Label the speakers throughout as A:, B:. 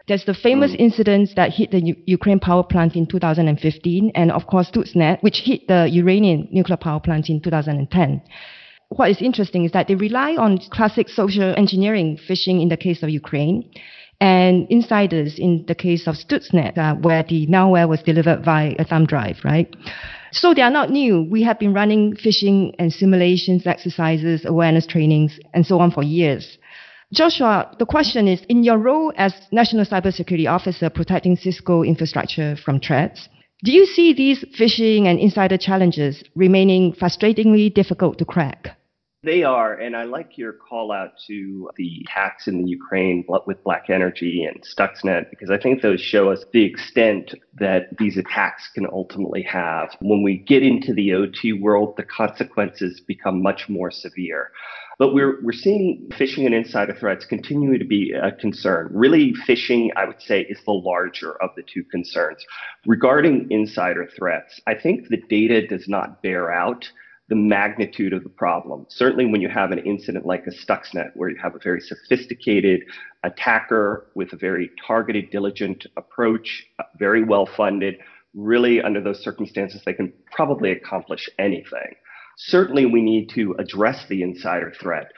A: There's the famous incidents that hit the Ukraine power plant in 2015, and of course Stuxnet, which hit the Iranian nuclear power plant in 2010. What is interesting is that they rely on classic social engineering phishing in the case of Ukraine, and insiders in the case of Stuxnet, where the malware was delivered via a thumb drive, right? So they are not new. We have been running phishing and simulations, exercises, awareness trainings, and so on for years. Joshua, the question is, in your role as National Cybersecurity Officer protecting Cisco infrastructure from threats, do you see these phishing and insider challenges remaining frustratingly difficult to crack?
B: They are, and I like your call out to the attacks in the Ukraine with Black Energy and Stuxnet, because I think those show us the extent that these attacks can ultimately have. When we get into the OT world, the consequences become much more severe. But we're seeing phishing and insider threats continue to be a concern. Really, phishing, I would say, is the larger of the two concerns. Regarding insider threats, I think the data does not bear out the magnitude of the problem. Certainly when you have an incident like a Stuxnet, where you have a very sophisticated attacker with a very targeted, diligent approach, very well funded, really under those circumstances, they can probably accomplish anything. Certainly we need to address the insider threat.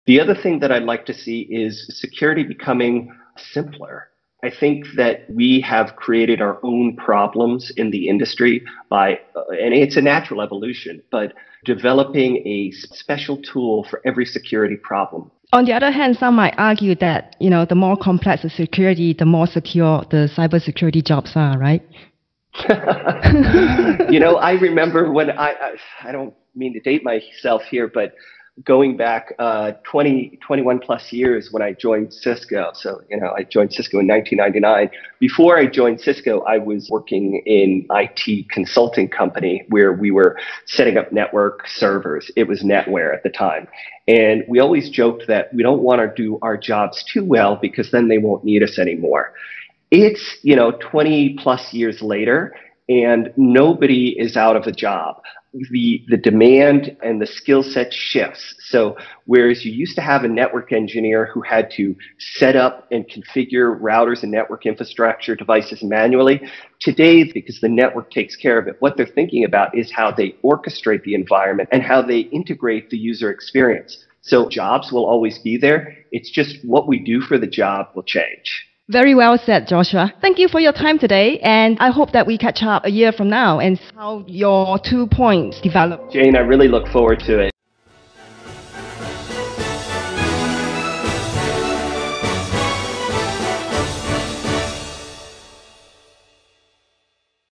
B: The other thing that I'd like to see is security becoming simpler. I think that we have created our own problems in the industry by, and it's a natural evolution, but developing a special tool for every security problem.
A: On the other hand, some might argue that, the more complex the security, the more secure the cybersecurity jobs are, right?
B: I remember when I don't mean to date myself here, but going back 21 plus years when I joined Cisco. So, I joined Cisco in 1999. Before I joined Cisco, I was working in IT consulting company where we were setting up network servers. It was NetWare at the time. And we always joked that we don't want to do our jobs too well because then they won't need us anymore. It's, 20 plus years later, and nobody is out of a job. The demand and the skill set shifts. So whereas you used to have a network engineer who had to set up and configure routers and network infrastructure devices manually, today, because the network takes care of it, what they're thinking about is how they orchestrate the environment and how they integrate the user experience. So jobs will always be there. It's just what we do for the job will change.
A: Very well said, Joshua. Thank you for your time today, and I hope that we catch up a year from now and how your 2 points develop.
B: Jane, I really look forward to it.